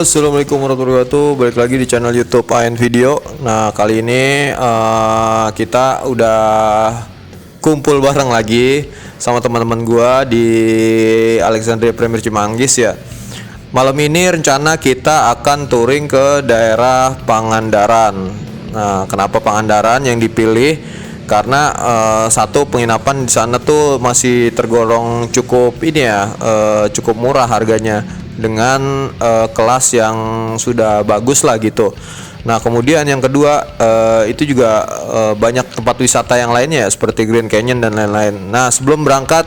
Assalamualaikum warahmatullahi wabarakatuh. Balik lagi di channel YouTube AN Video. Nah, kali ini kita udah kumpul bareng lagi sama teman-teman gua di Alexandria Premier Cimanggis ya. Malam ini rencana kita akan touring ke daerah Pangandaran. Nah, kenapa Pangandaran yang dipilih? Karena satu, penginapan di sana tuh masih tergolong cukup ini ya, cukup murah harganya dengan kelas yang sudah bagus lah gitu. Nah, kemudian yang kedua, itu juga banyak tempat wisata yang lainnya ya, seperti Grand Canyon dan lain-lain. Nah, sebelum berangkat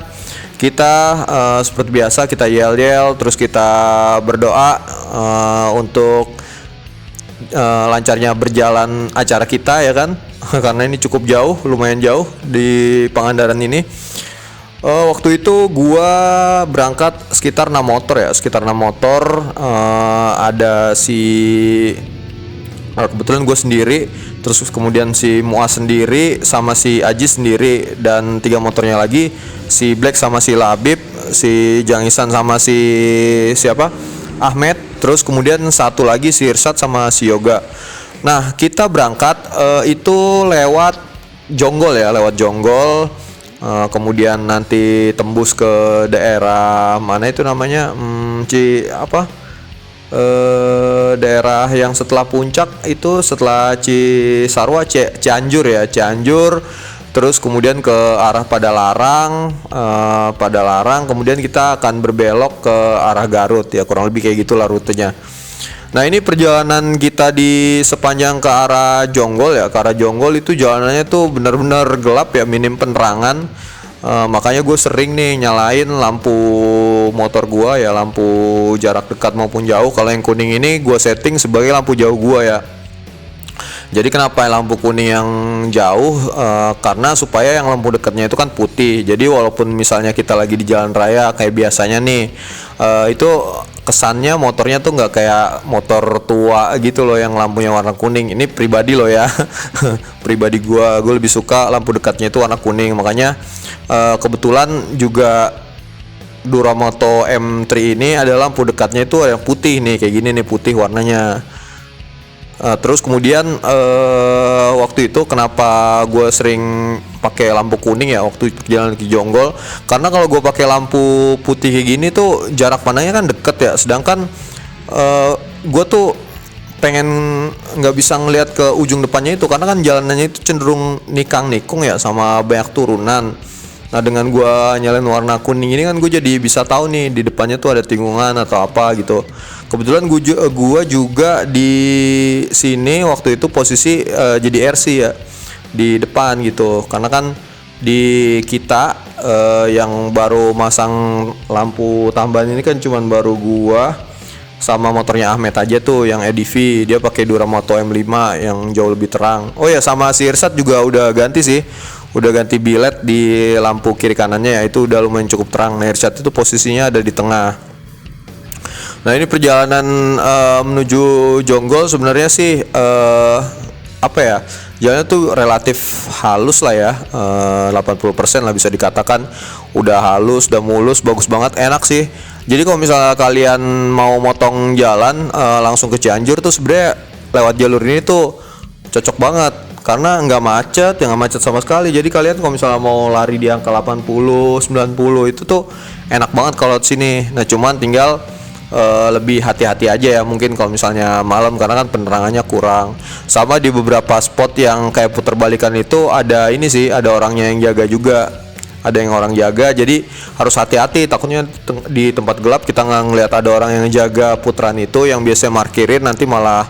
kita seperti biasa kita yel-yel, terus kita berdoa untuk lancarnya berjalan acara kita ya kan. Karena ini cukup jauh, lumayan jauh di Pangandaran ini. Waktu itu gua berangkat sekitar 6 motor ya, sekitar 6 motor. Ada kebetulan gue sendiri, terus kemudian si Muaz sendiri, sama si Aji sendiri, dan 3 motornya lagi, si Black sama si Labib, si Jangisan sama si siapa? Ahmed, terus kemudian satu lagi si Irsat sama si Yoga. Nah, kita berangkat itu lewat Jonggol ya, lewat Jonggol. Kemudian nanti tembus ke daerah mana itu namanya, daerah yang setelah puncak itu, setelah Cisarua, Cianjur ya, Cianjur. Terus kemudian ke arah Padalarang, kemudian kita akan berbelok ke arah Garut ya, kurang lebih kayak gitulah rutenya. Nah, ini perjalanan kita di sepanjang ke arah Jonggol ya, ke arah Jonggol itu jalanannya tuh benar-benar gelap ya, minim penerangan. Makanya gue sering nih nyalain lampu motor gue ya, lampu jarak dekat maupun jauh. Kalau yang kuning ini gue setting sebagai lampu jauh gue ya. Jadi kenapa lampu kuning yang jauh? Karena supaya yang lampu dekatnya itu kan putih. Jadi walaupun misalnya kita lagi di jalan raya kayak biasanya nih, itu kesannya motornya tuh nggak kayak motor tua gitu loh yang lampunya warna kuning. Ini pribadi loh ya. Pribadi gue lebih suka lampu dekatnya itu warna kuning. Makanya kebetulan juga Duramoto M3 ini ada lampu dekatnya itu yang putih nih, kayak gini nih, putih warnanya. Terus kemudian waktu itu kenapa gue sering pakai lampu kuning ya waktu perjalanan ke Jonggol, karena kalau gue pakai lampu putih kayak gini tuh jarak pandangnya kan deket ya, sedangkan gue tuh pengen nggak bisa ngelihat ke ujung depannya itu, karena kan jalanannya itu cenderung nikung ya, sama banyak turunan. Nah, dengan gua nyalain warna kuning ini kan gue jadi bisa tahu nih di depannya tuh ada tikungan atau apa gitu. Kebetulan gua juga di sini waktu itu posisi jadi RC ya di depan gitu. Karena kan di kita yang baru masang lampu tambahan ini kan cuman baru gua sama motornya Ahmed aja tuh yang EDV, dia pakai Duramoto M5 yang jauh lebih terang. Oh ya, sama si Irsat juga udah ganti sih. Udah ganti bilet di lampu kiri kanannya ya, itu udah lumayan cukup terang. Nah, Irsat itu posisinya ada di tengah. Nah, ini perjalanan menuju Jonggol sebenarnya sih apa ya, jalannya tuh relatif halus lah ya, 80% lah bisa dikatakan. Udah halus, udah mulus, bagus banget, enak sih. Jadi kalau misalnya kalian mau motong jalan langsung ke Cianjur tuh sebenarnya lewat jalur ini tuh cocok banget, karena nggak macet sama sekali. Jadi kalian kalau misalnya mau lari di angka 80, 90 itu tuh enak banget kalau di sini. Nah, cuman tinggal lebih hati-hati aja ya mungkin kalau misalnya malam, karena kan penerangannya kurang. Sama di beberapa spot yang kayak puter balikan itu ada ini sih, ada orangnya yang jaga juga. Ada yang orang jaga, jadi harus hati-hati, takutnya di tempat gelap kita nggak ngeliat ada orang yang jaga putaran itu, yang biasanya markirin nanti malah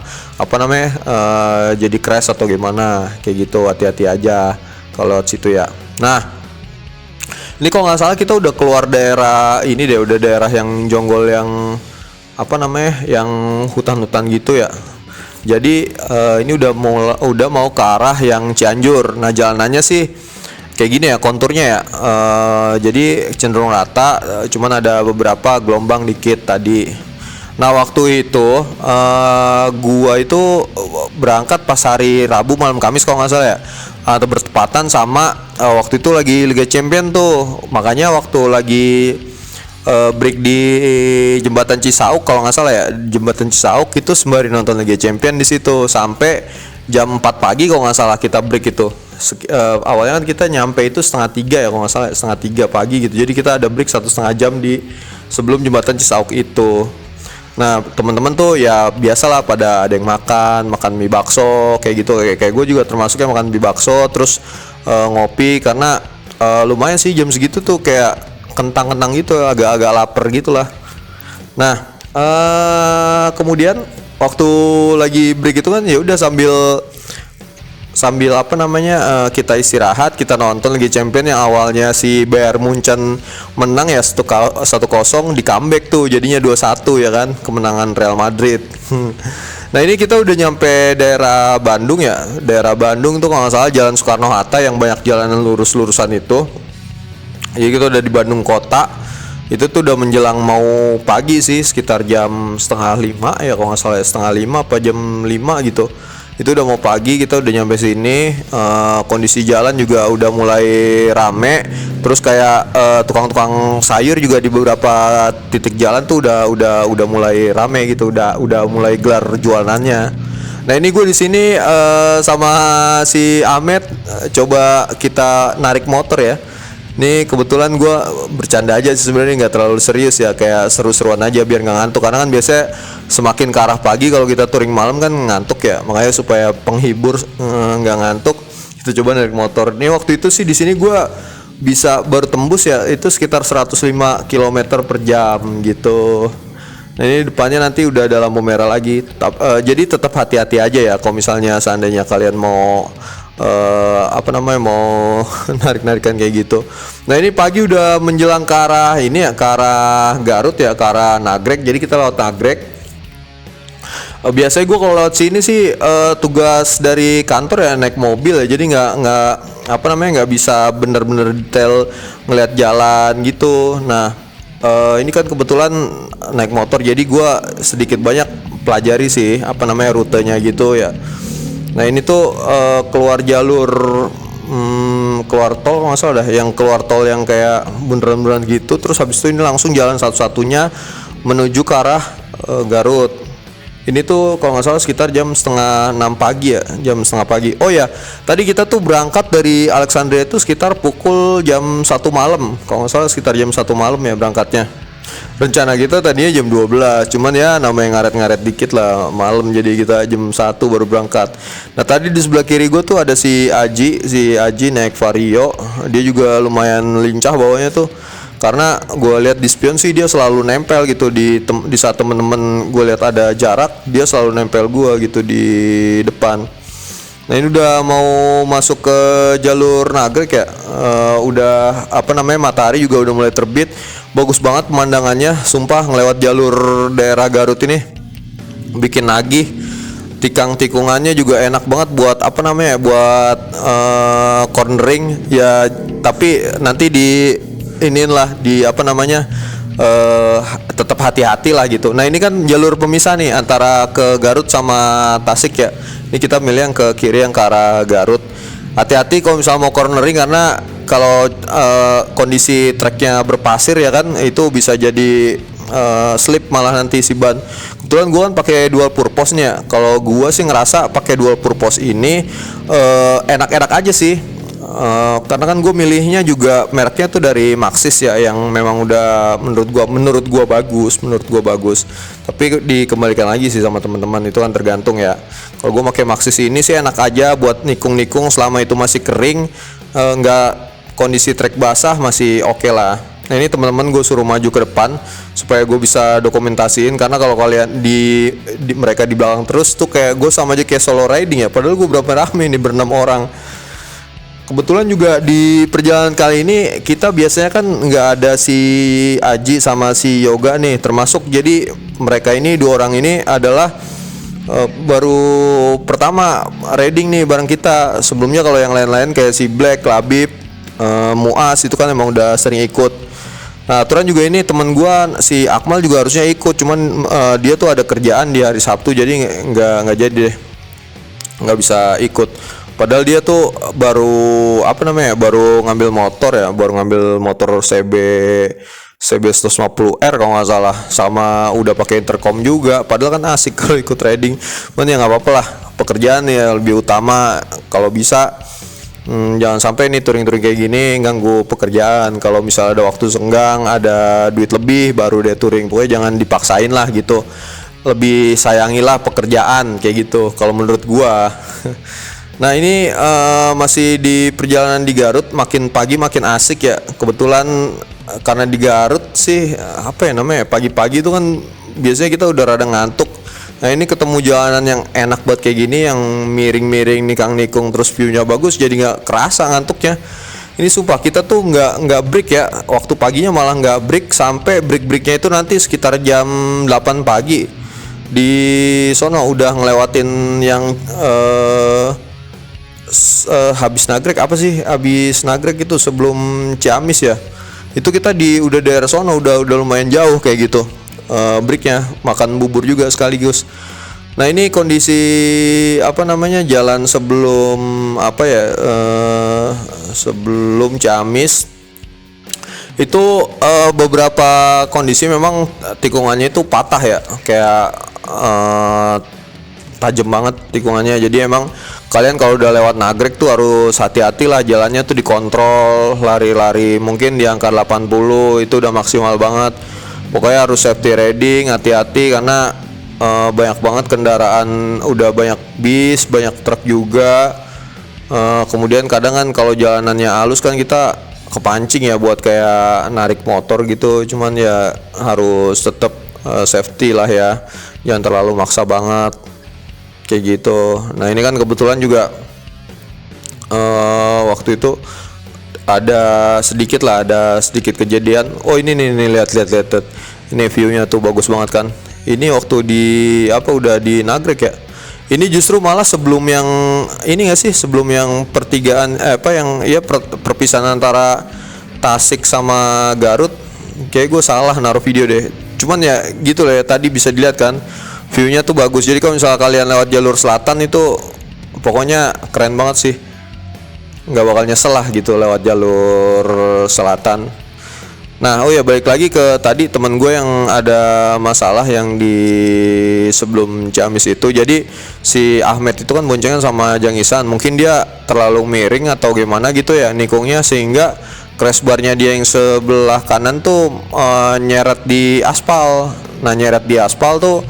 jadi crash atau gimana kayak gitu. Hati-hati aja kalau situ ya. Nah, ini kalau nggak salah kita udah keluar daerah ini deh, udah daerah yang Jonggol yang yang hutan-hutan gitu ya. Jadi ini udah mau ke arah yang Cianjur. Nah, jalanannya sih kayak gini ya konturnya ya, jadi cenderung rata, cuman ada beberapa gelombang dikit tadi. Nah, waktu itu gua itu berangkat pas hari Rabu malam Kamis kalau nggak salah ya, atau bertepatan sama waktu itu lagi Liga Champion tuh. Makanya waktu lagi break di jembatan Cisauk kalau nggak salah ya, jembatan Cisauk itu sembari nonton Liga Champion di situ sampai jam 4 pagi kalau nggak salah kita break itu. Awalnya kan kita nyampe itu setengah 3 ya kalau nggak salah, setengah 3 pagi gitu, jadi kita ada break 1,5 jam di sebelum jembatan Cisauk itu. Nah teman-teman tuh ya biasalah pada ada yang makan mie bakso kayak gitu, kayak gue juga termasuk yang makan mie bakso terus ngopi karena lumayan sih jam segitu tuh kayak kentang-kentang gitu, agak-agak lapar gitulah. Nah kemudian waktu lagi break itu kan ya udah sambil apa namanya kita istirahat, kita nonton Liga Champion yang awalnya si Bayern Munchen menang ya 1-0 di comeback tuh jadinya 2-1 ya kan, kemenangan Real Madrid. Nah ini kita udah nyampe daerah Bandung ya, daerah Bandung tuh kalau nggak salah Jalan Soekarno-Hatta yang banyak jalanan lurus-lurusan itu. Jadi kita udah di Bandung kota, itu tuh udah menjelang mau pagi sih, sekitar jam 4:30 ya kalau nggak salah ya, 4:30 apa jam 5 gitu. Itu udah mau pagi, kita udah nyampe sini. Kondisi jalan juga udah mulai rame, terus kayak tukang-tukang sayur juga di beberapa titik jalan tuh udah mulai rame gitu, udah mulai gelar jualannya. Nah ini gue di sini sama si Ahmed coba kita narik motor ya. Nih kebetulan gue bercanda aja sih sebenarnya, nggak terlalu serius ya, kayak seru-seruan aja biar nggak ngantuk, karena kan biasanya semakin ke arah pagi kalau kita touring malam kan ngantuk ya, makanya supaya penghibur nggak ngantuk kita coba naik motor. Nih waktu itu sih di sini gue bisa baru tembus ya itu sekitar 105 km per jam gitu. Nah ini depannya nanti udah ada lampu merah lagi, jadi tetap hati-hati aja ya kalau misalnya seandainya kalian mau mau narik-narikan kayak gitu. Nah ini pagi udah menjelang ke arah ini ya, ke arah Garut ya, ke arah Nagrek, jadi kita lewat Nagrek. Biasanya gue kalau lewat sini sih tugas dari kantor ya naik mobil ya, jadi nggak bisa bener-bener detail ngeliat jalan gitu. Nah ini kan kebetulan naik motor, jadi gue sedikit banyak pelajari sih rutenya gitu ya. Nah ini tuh keluar jalur keluar tol nggak salah dah, yang keluar tol yang kayak bundaran-bundaran gitu, terus habis itu ini langsung jalan satu-satunya menuju ke arah Garut. Ini tuh kalau nggak salah sekitar jam 5:30 pagi ya, jam 5:30 pagi. Oh ya, tadi kita tuh berangkat dari Alexandria itu sekitar pukul jam 1 malam, kalau nggak salah sekitar jam 1 malam ya berangkatnya. Rencana kita tadinya jam 12, cuman ya namanya ngaret-ngaret dikit lah malam, jadi kita jam 1 baru berangkat. Nah tadi di sebelah kiri gue tuh ada si Aji naik Vario, dia juga lumayan lincah bawanya tuh, karena gue lihat di spion sih dia selalu nempel gitu di saat temen-temen gue lihat ada jarak, dia selalu nempel gue gitu di depan. Nah ini udah mau masuk ke jalur Nagrek ya, udah matahari juga udah mulai terbit, bagus banget pemandangannya, sumpah ngelewat jalur daerah Garut ini bikin nagih. Tikang-tikungannya juga enak banget buat buat cornering ya, tapi nanti tetap hati-hati lah gitu. Nah ini kan jalur pemisah nih antara ke Garut sama Tasik ya. Ini kita milih yang ke kiri, yang ke arah Garut. Hati-hati kalau misalnya mau cornering, karena kalau kondisi treknya berpasir ya kan, itu bisa jadi slip malah nanti si ban. Kebetulan gue kan pakai dual purpose nya. Kalau gue sih ngerasa pakai dual purpose ini enak-enak aja sih. Karena kan gue milihnya juga mereknya tuh dari Maxxis ya, yang memang udah menurut gua bagus. Tapi dikembalikan lagi sih sama teman-teman, itu kan tergantung ya. Kalau gue pakai Maxxis ini sih enak aja buat nikung-nikung selama itu masih kering, nggak kondisi trek basah masih oke lah. Nah ini teman-teman gue suruh maju ke depan supaya gue bisa dokumentasiin, karena kalau kalian mereka di belakang terus tuh kayak gue sama aja kayak solo riding ya, padahal gue berapa rame nih, ber-6 orang. Kebetulan juga di perjalanan kali ini kita biasanya kan nggak ada si Aji sama si Yoga nih termasuk, jadi mereka ini dua orang ini adalah baru pertama riding nih bareng kita. Sebelumnya kalau yang lain-lain kayak si Black, Labib, Muas itu kan emang udah sering ikut. Nah aturan juga ini temen gua si Akmal juga harusnya ikut, cuman dia tuh ada kerjaan di hari Sabtu, jadi nggak jadi deh, nggak bisa ikut. Padahal dia tuh baru ngambil motor CB CB 150R kalau nggak salah, sama udah pakai intercom juga. Padahal kan asik kalau ikut riding, cuman ya nggak apa-apa lah, pekerjaan ya lebih utama. Kalau bisa jangan sampai nih touring-touring kayak gini ganggu pekerjaan. Kalau misalnya ada waktu senggang, ada duit lebih, baru deh touring. Pokoknya jangan dipaksain lah gitu, lebih sayangilah pekerjaan kayak gitu kalau menurut gua. Nah ini masih di perjalanan di Garut, makin pagi makin asik ya. Kebetulan karena di Garut sih apa ya namanya, pagi-pagi itu kan biasanya kita udah rada ngantuk. Nah ini ketemu jalanan yang enak banget kayak gini, yang miring-miring nikang-nikung terus viewnya bagus, jadi nggak kerasa ngantuknya. Ini sumpah kita tuh nggak break ya, waktu paginya malah nggak break, sampai break-breaknya itu nanti sekitar jam 8 pagi di sono udah ngelewatin yang habis Nagrek, apa sih habis Nagrek itu sebelum Ciamis ya, itu kita udah daerah sono, udah lumayan jauh kayak gitu. Breaknya makan bubur juga sekaligus. Nah ini kondisi apa namanya jalan sebelum apa ya, sebelum Ciamis itu beberapa kondisi memang tikungannya itu patah ya, kayak tajam banget tikungannya. Jadi emang kalian kalau udah lewat Nagrek tuh harus hati-hati lah, jalannya tuh dikontrol, lari-lari mungkin di angka 80 itu udah maksimal banget. Pokoknya harus safety riding, hati-hati karena banyak banget kendaraan, udah banyak bis, banyak truk juga. Kemudian kadang kan kalau jalanannya halus kan kita kepancing ya buat kayak narik motor gitu, cuman ya harus tetap safety lah ya, jangan terlalu maksa banget kayak gitu. Nah ini kan kebetulan juga waktu itu ada sedikit kejadian. Oh ini nih lihat ini viewnya tuh bagus banget kan. Ini waktu di udah di Nagrek ya. Ini justru malah sebelum yang ini nggak sih, sebelum yang pertigaan perpisahan antara Tasik sama Garut. Kayak gue salah naruh video deh. Cuman ya gitu lah ya, tadi bisa dilihat kan viewnya tuh bagus. Jadi kalau misalnya kalian lewat jalur selatan itu pokoknya keren banget sih, nggak bakal nyesel lah gitu lewat jalur selatan. Nah oh ya, balik lagi ke tadi temen gue yang ada masalah yang di sebelum Ciamis itu. Jadi si Ahmed itu kan boncengan sama Jangisan, mungkin dia terlalu miring atau gimana gitu ya nikungnya, sehingga crash barnya dia yang sebelah kanan tuh nyeret di aspal. Nah nyeret di aspal tuh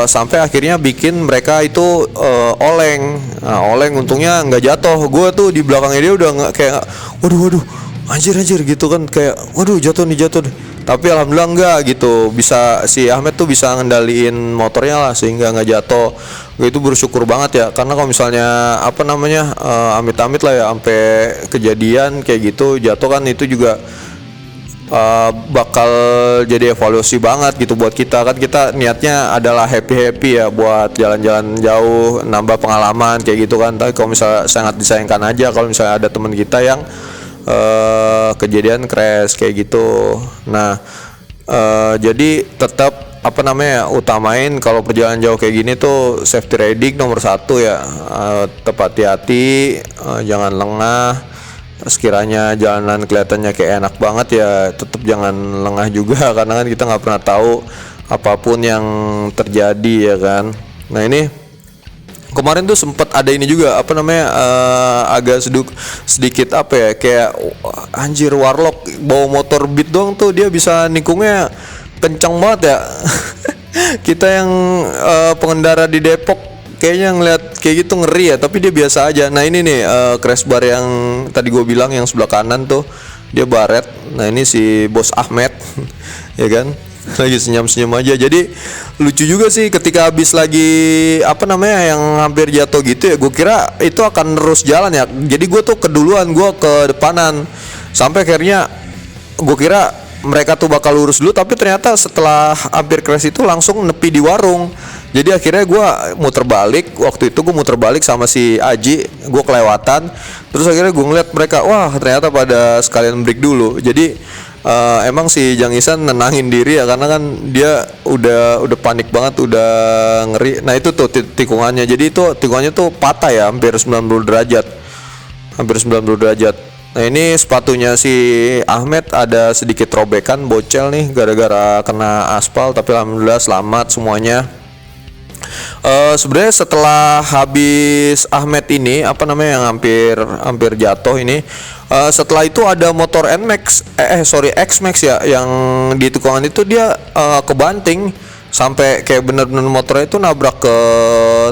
sampai akhirnya bikin mereka itu oleng. Nah, oleng untungnya nggak jatuh. Gue tuh di belakangnya dia udah nggak kayak waduh anjir gitu kan, kayak waduh jatuh deh. Tapi alhamdulillah enggak gitu, bisa si Ahmed tuh bisa ngendaliin motornya lah sehingga nggak jatuh. Gue itu bersyukur banget ya, karena kalau misalnya amit-amit lah ya sampai kejadian kayak gitu jatuh kan, itu juga bakal jadi evaluasi banget gitu buat kita. Kan kita niatnya adalah happy ya buat jalan-jalan jauh, nambah pengalaman kayak gitu kan. Tapi kalau misalnya sangat disayangkan aja kalau misalnya ada teman kita yang kejadian crash kayak gitu. Nah jadi tetap utamain kalau perjalanan jauh kayak gini tuh safety riding nomor 1 ya. Tetap hati-hati, jangan lengah. Sekiranya jalanan kelihatannya kayak enak banget ya tetap jangan lengah juga, karena kan kita nggak pernah tahu apapun yang terjadi ya kan. Nah ini kemarin tuh sempat ada ini juga agak sedikit kayak anjir, Warlock bawa motor Beat doang tuh dia bisa nikungnya kencang banget ya. Kita yang pengendara di Depok kayaknya ngeliat kayak gitu ngeri ya, tapi dia biasa aja. Nah ini nih crash bar yang tadi gue bilang yang sebelah kanan tuh dia baret. Nah ini si bos Ahmed ya kan lagi senyum-senyum aja. Jadi lucu juga sih ketika habis lagi yang hampir jatuh gitu ya, gue kira itu akan terus jalan ya. Jadi gue tuh keduluan, gue ke depanan, sampai akhirnya gue kira mereka tuh bakal lurus dulu, tapi ternyata setelah hampir crash itu langsung nepi di warung. Jadi akhirnya gue muter balik. Waktu itu gue muter balik sama si Aji, gue kelewatan. Terus akhirnya gue ngeliat mereka, wah ternyata pada sekalian break dulu. Jadi emang si Jangisan nenangin diri ya, karena kan dia udah panik banget, udah ngeri. Nah itu tuh tikungannya. Jadi itu tikungannya tuh patah ya, hampir 90 derajat. Nah ini sepatunya si Ahmed ada sedikit robekan, bocel nih gara-gara kena aspal, tapi alhamdulillah selamat semuanya. Sebenarnya setelah habis Ahmed ini apa namanya yang hampir jatuh ini, setelah itu ada motor Nmax, Xmax ya, yang di tukangan itu dia kebanting sampai kayak bener-bener motornya itu nabrak ke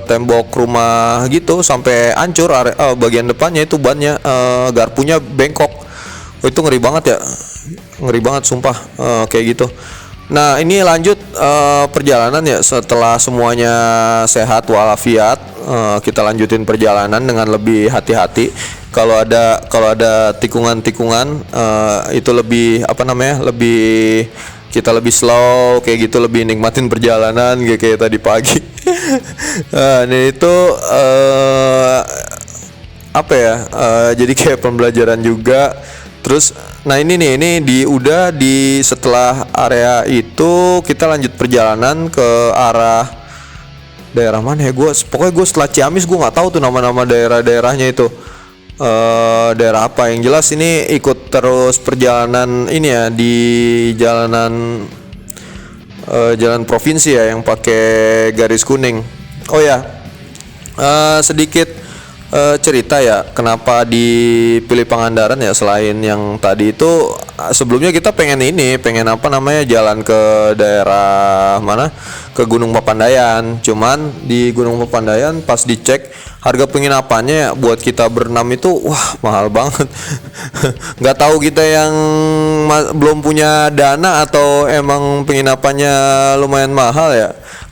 tembok rumah gitu sampai hancur bagian depannya itu bannya, garpunya bengkok. Itu ngeri banget ya, ngeri banget sumpah, kayak gitu. Nah ini lanjut perjalanan ya, setelah semuanya sehat walafiat, kita lanjutin perjalanan dengan lebih hati-hati. Kalau ada tikungan-tikungan, itu lebih apa namanya, kita lebih slow kayak gitu, lebih nikmatin perjalanan kayak tadi pagi. Nah ini itu apa ya, jadi kayak pembelajaran juga. Terus nah ini udah di setelah area itu kita lanjut perjalanan ke arah daerah mana ya, pokoknya gue setelah Ciamis gue nggak tahu tuh nama-nama daerah-daerahnya itu, daerah apa. Yang jelas ini ikut terus perjalanan ini ya di jalan provinsi ya yang pakai garis kuning. Oh ya, sedikit cerita ya kenapa dipilih Pangandaran ya, selain yang tadi itu sebelumnya kita pengen apa namanya jalan ke daerah mana, ke Gunung Papandayan. Cuman di Gunung Papandayan pas dicek harga penginapannya buat kita berenam itu wah mahal banget. Nggak tahu kita yang belum punya dana atau emang penginapannya lumayan mahal ya,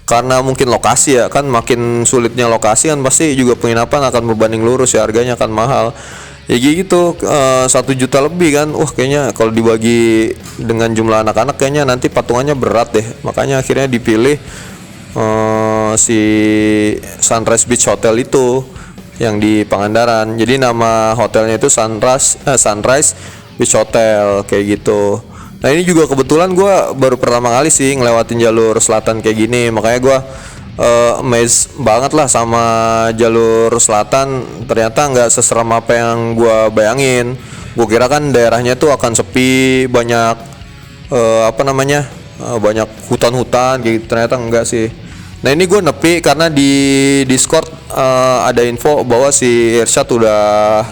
karena mungkin lokasi ya kan, makin sulitnya lokasi kan pasti juga penginapan akan berbanding lurus ya, harganya akan mahal ya gitu. 1 juta lebih kan, kayaknya kalau dibagi dengan jumlah anak-anak kayaknya nanti patungannya berat deh. Makanya akhirnya dipilih si Sunrise Beach Hotel itu yang di Pangandaran. Jadi nama hotelnya itu Sunrise Beach Hotel kayak gitu. Nah ini juga kebetulan gue baru pertama kali sih ngelewatin jalur selatan kayak gini, makanya gue amazed banget lah sama jalur selatan. Ternyata nggak seseram apa yang gue bayangin. Gue kira kan daerahnya tuh akan sepi, banyak banyak hutan-hutan gitu. Ternyata enggak sih. Nah ini gue nepi karena di Discord ada info bahwa si Irsyad udah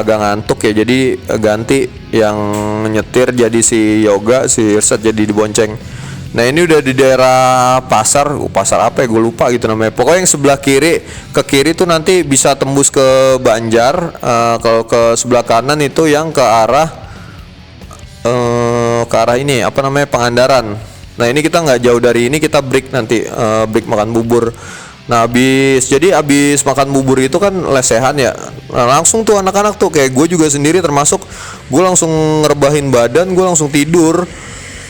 agak ngantuk ya, jadi ganti yang nyetir jadi si Yoga, si Irsyad jadi dibonceng. Nah ini udah di daerah pasar apa ya gue lupa gitu namanya. Pokoknya yang sebelah ke kiri tuh nanti bisa tembus ke Banjar. Kalau ke sebelah kanan itu yang ke arah ini apa namanya, Pangandaran. Nah ini kita nggak jauh dari ini, kita break nanti, break makan bubur. Nah abis makan bubur itu kan lesehan ya, nah, langsung tuh anak-anak tuh kayak gue juga sendiri termasuk, gue langsung ngerebahin badan, gue langsung tidur.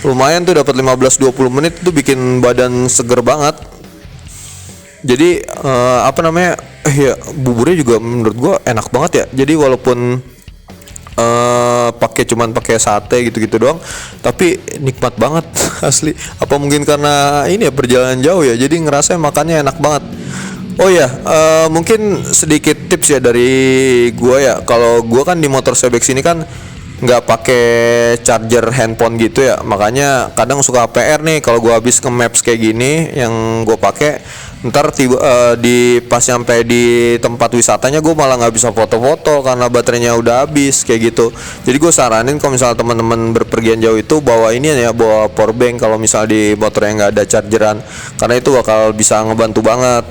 Lumayan tuh dapat 15-20 menit itu bikin badan seger banget. Jadi ya buburnya juga menurut gue enak banget ya. Jadi walaupun cuman pakai sate gitu-gitu doang, tapi nikmat banget asli. Apa mungkin karena ini ya perjalanan jauh ya, jadi ngerasa makannya enak banget. Oh ya, mungkin sedikit tips ya dari gua ya. Kalau gua kan di motor Sebex ini kan nggak pakai charger handphone gitu ya, makanya kadang suka PR nih kalau gua habis ke Maps kayak gini yang gua pakai. Ntar di pas sampai di tempat wisatanya gue malah nggak bisa foto-foto karena baterainya udah habis kayak gitu. Jadi gue saranin kalau misalnya teman-teman berpergian jauh itu bawa ini ya, bawa power bank kalau misalnya di motornya nggak ada chargeran, karena itu bakal bisa ngebantu banget.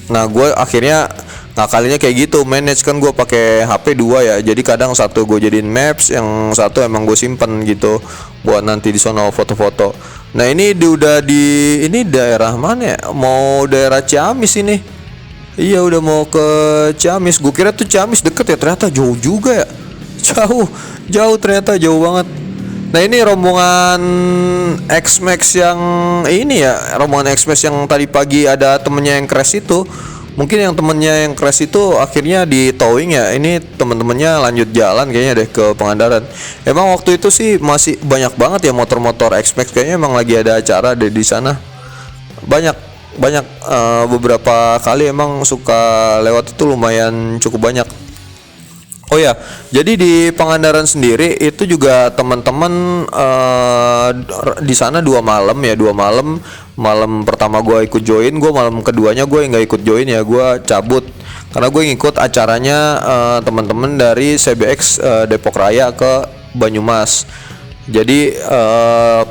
Nah gue akhirnya ngakalinya kayak gitu, manage kan gue pakai HP 2 ya, jadi kadang satu gue jadiin Maps, yang satu emang gue simpen gitu buat nanti di sono foto-foto. Nah ini ini daerah mana ya? Mau daerah Ciamis ini. Iya udah mau ke Ciamis. Gue kira tuh Ciamis deket ya, ternyata jauh juga ya. Jauh ternyata jauh banget. Nah ini rombongan Xmax yang ini ya, rombongan Xmax yang tadi pagi ada temennya yang crash itu. Mungkin yang temennya yang crash itu akhirnya di towing ya. Ini temen-temennya lanjut jalan kayaknya deh ke Pangandaran. Emang waktu itu sih masih banyak banget ya motor-motor Xmax, kayaknya emang lagi ada acara deh di sana. Banyak beberapa kali emang suka lewat itu, lumayan cukup banyak. Oh ya, jadi di Pangandaran sendiri itu juga teman-teman di sana 2 malam ya, 2 malam. Malam pertama gue ikut join, gue malam keduanya gue nggak ikut join ya, gue cabut karena gue ngikut acaranya teman-teman dari CBX Depok Raya ke Banyumas. Jadi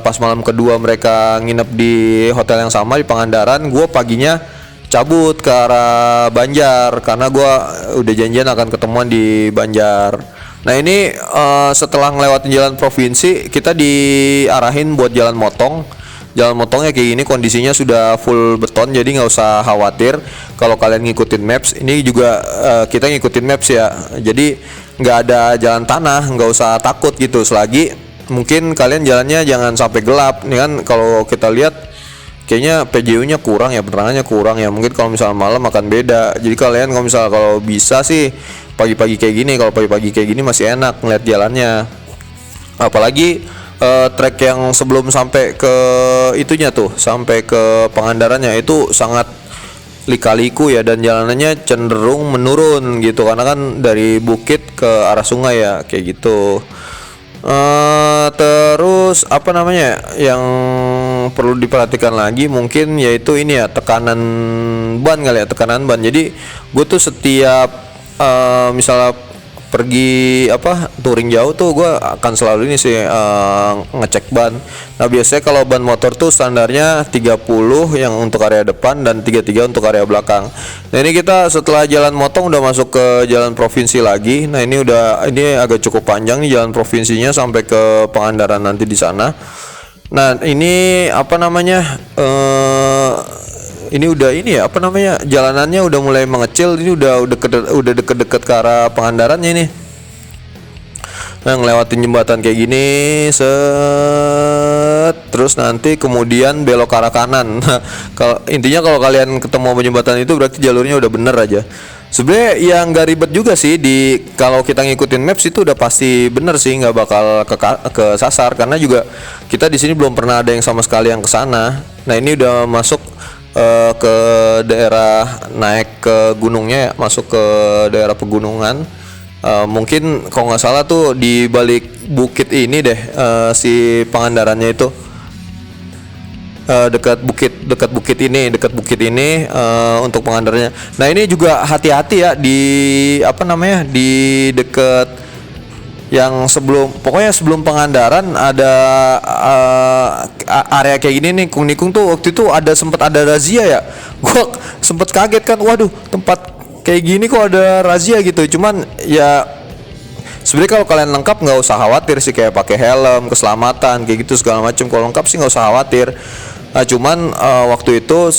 pas malam kedua mereka nginep di hotel yang sama di Pangandaran, gue paginya cabut ke arah Banjar karena gua udah janjian akan ketemuan di Banjar. Nah ini setelah ngelewatin jalan provinsi kita diarahin buat jalan motong. Jalan motongnya kayak gini, kondisinya sudah full beton, jadi nggak usah khawatir kalau kalian ngikutin maps. Ini juga kita ngikutin maps ya, jadi nggak ada jalan tanah, nggak usah takut gitu. Selagi mungkin kalian jalannya jangan sampai gelap nih kan, kalau kita lihat kayaknya PJU-nya kurang ya, penerangannya kurang ya. Mungkin kalau misalnya malam akan beda. Jadi kalian kalau bisa sih pagi-pagi kayak gini, kalau pagi-pagi kayak gini masih enak ngeliat jalannya. Apalagi trek yang sebelum sampai ke itunya tuh, sampai ke Pangandarannya itu sangat lika-liku ya, dan jalanannya cenderung menurun gitu karena kan dari bukit ke arah sungai ya, kayak gitu. Terus apa namanya yang perlu diperhatikan lagi mungkin yaitu ini ya, tekanan ban kali ya, tekanan ban. Jadi gue tuh setiap misalnya pergi touring jauh tuh gue akan selalu ini sih ngecek ban. Nah biasanya kalau ban motor tuh standarnya 30 yang untuk area depan dan 33 untuk area belakang. Nah ini kita setelah jalan motong udah masuk ke jalan provinsi lagi. Nah ini agak cukup panjang nih jalan provinsinya sampai ke Pangandaran nanti di sana. Nah ini ini udah jalanannya udah mulai mengecil. Ini udah deket-deket ke arah Pangandarannya ini. Nah ngelewatin jembatan kayak gini terus nanti kemudian belok ke arah kanan. Kalau kalian ketemu sama jembatan itu berarti jalurnya udah bener aja. Sebenarnya yang nggak ribet juga sih, kalau kita ngikutin maps itu udah pasti bener sih, nggak bakal kesasar karena juga kita di sini belum pernah ada yang sama sekali yang kesana. Nah ini udah masuk ke daerah, naik ke gunungnya ya, masuk ke daerah pegunungan. Mungkin kalau nggak salah tuh di balik bukit ini deh, si Pangandarannya itu dekat bukit ini untuk Pangandarannya. Nah ini juga hati-hati ya di dekat yang pokoknya sebelum Pangandaran ada area kayak gini nih, Nikung tuh waktu itu sempat ada razia ya. Gua sempet kaget kan, waduh tempat kayak gini kok ada razia gitu. Cuman ya sebenarnya kalau kalian lengkap nggak usah khawatir sih, kayak pakai helm, keselamatan kayak gitu segala macam. Kalau lengkap sih nggak usah khawatir. Nah, cuman waktu itu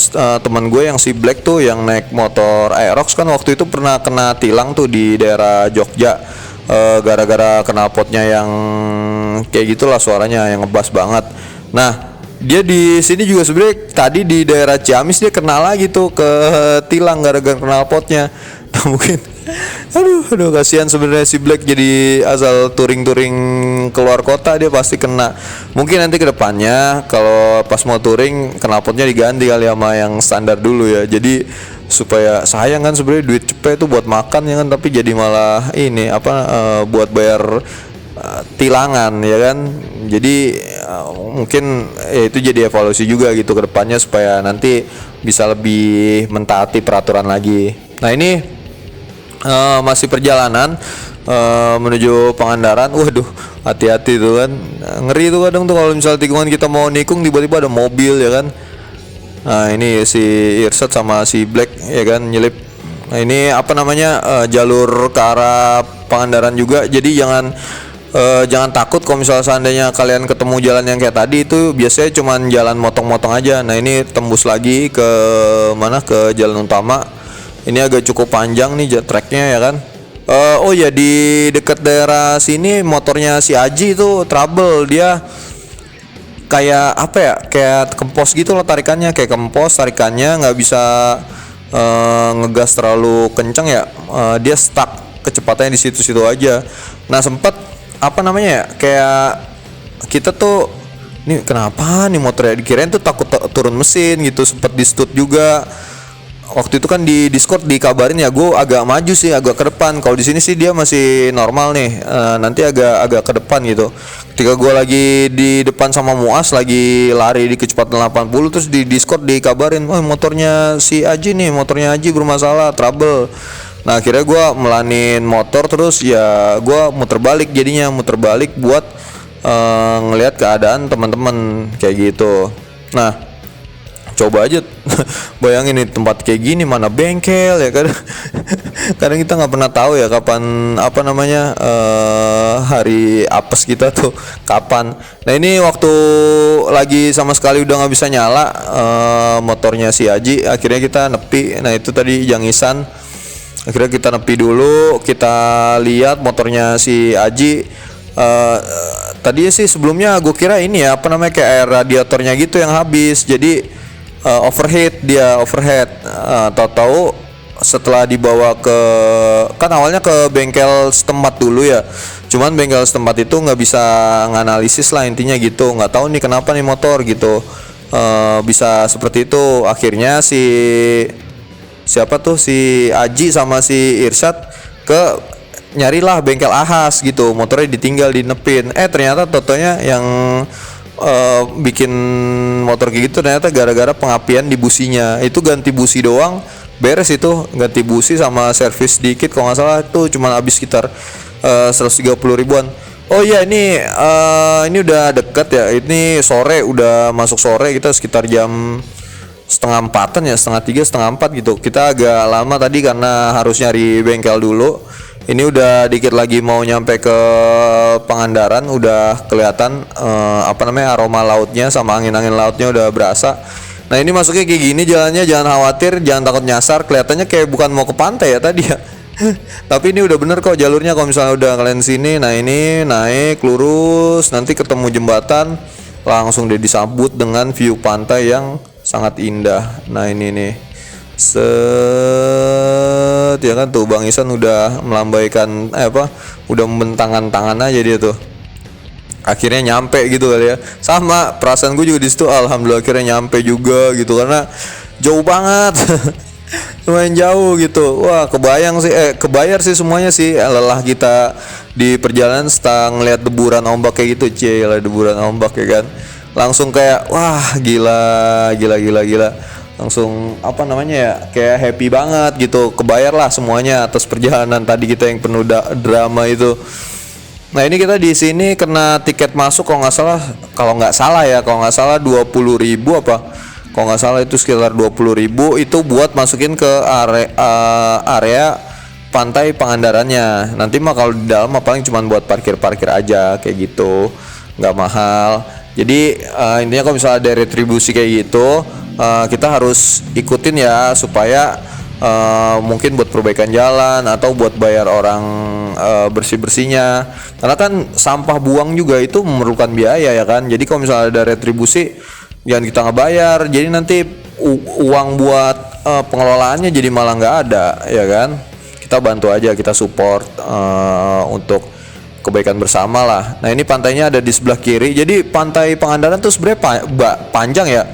teman gue yang si Black tuh yang naik motor Aerox kan waktu itu pernah kena tilang tuh di daerah Jogja. Gara-gara knalpotnya yang kayak gitulah, suaranya yang ngebas banget. Nah dia di sini juga sebenarnya tadi di daerah Ciamis dia kena lagi tuh ke tilang gara-gara knalpotnya. Nah mungkin aduh kasihan sebenarnya si Black, jadi asal touring keluar kota dia pasti kena. Mungkin nanti kedepannya kalau pas mau touring knalpotnya diganti kali sama yang standar dulu ya, jadi supaya sayang kan sebenarnya duit cepet itu buat makan ya kan, tapi jadi malah ini buat bayar tilangan ya kan. Jadi mungkin ya itu jadi evaluasi juga gitu ke depannya supaya nanti bisa lebih mentaati peraturan lagi. Nah ini masih perjalanan menuju Pangandaran. Waduh hati-hati tuh kan, ngeri tuh kadang tuh kalau misalnya tikungan kita mau nikung tiba-tiba ada mobil ya kan. Nah ini si Irsat sama si Black ya kan nyelip. Nah ini jalur ke arah Pangandaran juga, jadi jangan takut kalau misalnya seandainya kalian ketemu jalan yang kayak tadi, itu biasanya cuman jalan motong-motong aja. Nah ini tembus lagi ke jalan utama. Ini agak cukup panjang nih treknya ya kan. Oh ya, di dekat daerah sini motornya si Aji itu trouble. Dia kayak kayak kempos gitu loh tarikannya, nggak bisa ngegas terlalu kenceng ya. Dia stuck kecepatannya di situ-situ aja. Nah sempet kayak kita tuh ini kenapa nih motornya, dikirain tuh takut turun mesin gitu, sempet di stud juga. waktu itu kan di Discord dikabarin ya, gue agak maju sih, agak ke depan. Kalau di sini sih dia masih normal nih, nanti agak ke depan gitu. Ketika gue lagi di depan sama Muas lagi lari di kecepatan 80, terus di Discord dikabarin, wah motornya si Aji nih, motornya Aji bermasalah, trouble. Nah akhirnya gue melanin motor, terus ya gue muter balik, jadinya muter balik buat ngelihat keadaan teman-teman kayak gitu. Nah coba aja bayangin nih tempat kayak gini, mana bengkel ya kan. Kadang kita nggak pernah tahu ya kapan apa namanya hari apes kita tuh kapan. Nah ini waktu lagi sama sekali udah nggak bisa nyala motornya si Aji, akhirnya kita nepi. Nah itu tadi jangisan, akhirnya kita nepi dulu, kita lihat motornya si Aji. Tadi sih sebelumnya gue kira ini ya apa namanya kayak air radiatornya gitu yang habis, jadi overheat. Tahu-tahu setelah dibawa ke, kan awalnya ke bengkel setempat dulu ya, cuman bengkel setempat itu nggak bisa nganalisis lah intinya gitu, nggak tahu nih kenapa nih motor gitu bisa seperti itu. Akhirnya siapa tuh si Aji sama si Irsyad nyarilah bengkel Ahas gitu, motornya ditinggal dinepin. Ternyata totonya yang bikin motor kayak gitu ternyata gara-gara pengapian di businya. Itu ganti busi doang beres, itu ganti busi sama servis dikit kalau nggak salah tuh cuman habis sekitar 130 ribuan. Oh iya ini udah deket ya, ini sore, udah masuk sore, kita sekitar jam setengah empatan ya, setengah tiga, setengah empat gitu. Kita agak lama tadi karena harus nyari bengkel dulu. Ini udah dikit lagi mau nyampe ke Pangandaran, udah kelihatan apa namanya aroma lautnya sama angin-angin lautnya udah berasa. Nah ini masuknya kayak gini jalannya, jangan khawatir, jangan takut nyasar. Kelihatannya kayak bukan mau ke pantai ya tadi ya. Tapi ini udah bener kok jalurnya kalau misalnya udah kalian sini. Nah ini naik lurus, nanti ketemu jembatan, langsung deh disambut dengan view pantai yang sangat indah. Nah ini nih ya kan tuh Bang Isan udah melambaikan udah membentangkan tangan aja dia tuh, akhirnya nyampe gitu kali ya. Sama perasaan gue juga di situ, alhamdulillah akhirnya nyampe juga gitu, karena jauh banget. Lumayan jauh gitu. Wah kebayang sih kebayar sih semuanya sih, lelah kita di perjalanan setelah ngeliat deburan ombak kayak gitu. Deburan ombak ya kan, langsung kayak wah gila, langsung apa namanya ya, kayak happy banget gitu. Kebayar lah semuanya atas perjalanan tadi kita yang penuh drama itu. Nah ini kita di sini kena tiket masuk kalau nggak salah 20.000 apa, kalau nggak salah itu sekitar 20.000 itu buat masukin ke area pantai Pangandarannya. Nanti mah kalau di dalam mah paling cuma buat parkir aja kayak gitu, nggak mahal. Jadi intinya kalau misalnya ada retribusi kayak gitu, kita harus ikutin ya, supaya mungkin buat perbaikan jalan atau buat bayar orang bersih-bersihnya. Karena kan sampah buang juga itu memerlukan biaya ya kan. Jadi kalau misalnya ada retribusi jangan kita nggak bayar, jadi nanti uang buat pengelolaannya jadi malah nggak ada ya kan. Kita bantu aja, kita support untuk kebaikan bersama lah. Nah ini pantainya ada di sebelah kiri. Jadi pantai Pangandaran tuh sebenarnya panjang ya.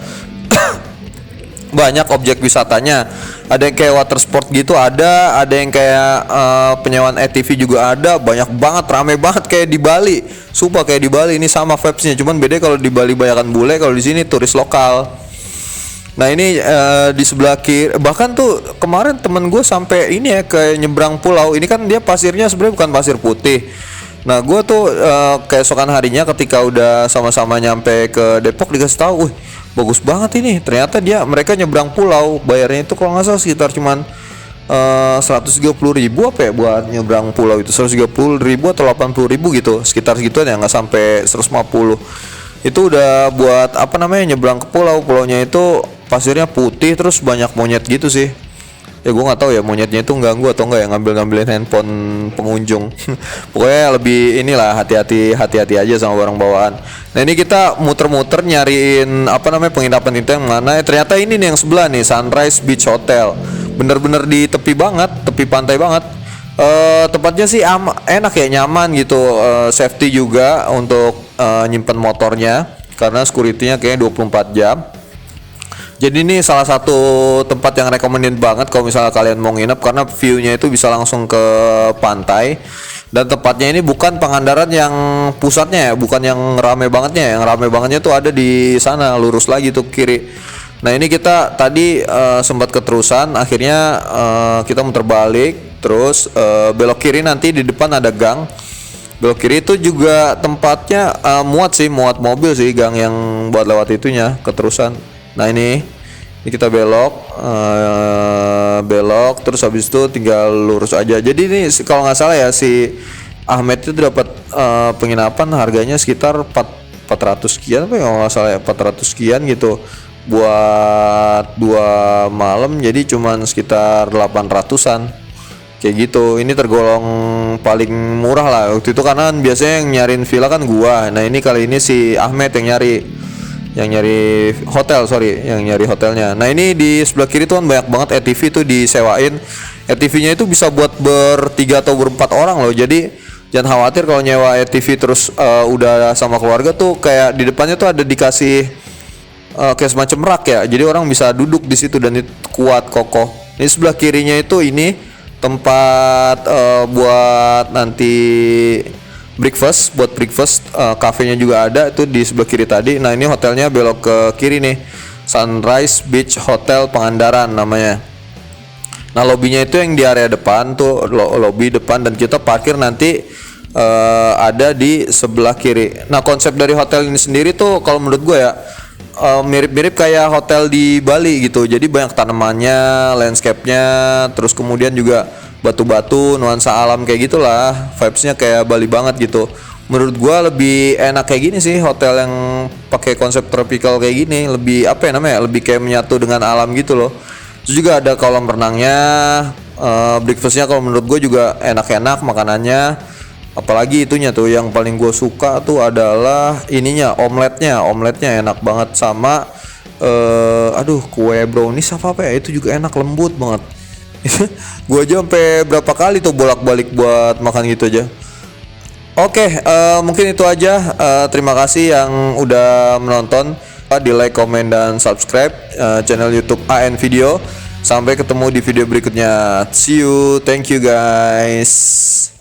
Banyak objek wisatanya. Ada yang kayak water sport gitu, ada yang kayak penyewaan ATV juga ada. Banyak banget, rame banget kayak di Bali. Sumpah kayak di Bali, ini sama vibes-nya. Cuman beda kalau di Bali banyakan bule, kalau di sini turis lokal. Nah ini di sebelah kiri, bahkan tuh kemarin temen gue sampai ini ya kayak nyebrang pulau. Ini kan dia pasirnya sebenarnya bukan pasir putih. Nah gue tuh keesokan harinya ketika udah sama-sama nyampe ke Depok dikasih tahu, wih bagus banget ini. Ternyata mereka nyebrang pulau, bayarnya itu kalau nggak salah sekitar cuman 130.000 apa ya buat nyebrang pulau itu, 130.000 atau 80.000 gitu, sekitar segituan ya, nggak sampai 150. Itu udah buat apa namanya nyebrang ke pulaunya itu pasirnya putih terus banyak monyet gitu sih. Ya gue nggak tahu ya monyetnya itu ganggu atau enggak ya, ngambilin handphone pengunjung. Pokoknya lebih inilah hati-hati aja sama barang bawaan. Nah ini kita muter-muter nyariin apa namanya penginapan itu yang mana. Ternyata ini nih yang sebelah nih, Sunrise Beach Hotel. Bener-bener di tepi pantai banget. Tempatnya sih enak ya, nyaman gitu. Safety juga untuk nyimpen motornya karena security-nya kayaknya 24 jam. Jadi ini salah satu tempat yang recommended banget kalau misalnya kalian mau nginep, karena view-nya itu bisa langsung ke pantai. Dan tempatnya ini bukan Pangandaran yang pusatnya ya, bukan yang rame bangetnya. Yang rame bangetnya tuh ada di sana, lurus lagi tuh kiri. Nah ini kita tadi sempat keterusan, akhirnya kita muter balik, terus belok kiri, nanti di depan ada gang. Belok kiri itu juga tempatnya muat mobil sih, gang yang buat lewat itunya keterusan. Nah ini kita belok terus habis itu tinggal lurus aja. Jadi ini kalau nggak salah ya, si Ahmed itu dapat penginapan harganya sekitar 400 sekian apa ya, kalau nggak salah ya, 400 sekian gitu buat 2 malam, jadi cuman sekitar 800-an kayak gitu. Ini tergolong paling murah lah waktu itu, karena biasanya yang nyariin villa kan gua. Nah ini kali ini si Ahmed yang nyari hotelnya. Nah ini di sebelah kiri tuh kan banyak banget ATV tuh disewain. ATV-nya itu bisa buat bertiga atau berempat orang loh. Jadi jangan khawatir kalau nyewa ATV terus udah sama keluarga tuh, kayak di depannya tuh ada dikasih kayak semacam rak ya. Jadi orang bisa duduk di situ dan itu kuat kokoh. Ini sebelah kirinya itu ini tempat buat nanti breakfast, kafenya juga ada itu di sebelah kiri tadi. Nah ini hotelnya belok ke kiri nih, Sunrise Beach Hotel Pangandaran namanya. Nah lobbynya itu yang di area depan tuh, lobby depan, dan kita parkir nanti ada di sebelah kiri. Nah konsep dari hotel ini sendiri tuh kalau menurut gue ya mirip-mirip kayak hotel di Bali gitu. Jadi banyak tanamannya, landscape-nya, terus kemudian juga batu-batu, nuansa alam kayak gitulah, vibes-nya kayak Bali banget gitu. Menurut gua lebih enak kayak gini sih, hotel yang pakai konsep tropical kayak gini, lebih apa ya namanya, lebih kayak menyatu dengan alam gitu loh. Terus juga ada kolam renangnya, breakfast-nya kalau menurut gua juga enak-enak makanannya. Apalagi itunya tuh yang paling gue suka tuh adalah ininya, omeletnya enak banget, sama kue brownies apa ya, itu juga enak, lembut banget. Gue aja sampai berapa kali tuh bolak-balik buat makan gitu aja. Oke, mungkin itu aja. Terima kasih yang udah menonton. Di like, komen, dan subscribe channel YouTube AN Video. Sampai ketemu di video berikutnya. See you, thank you guys.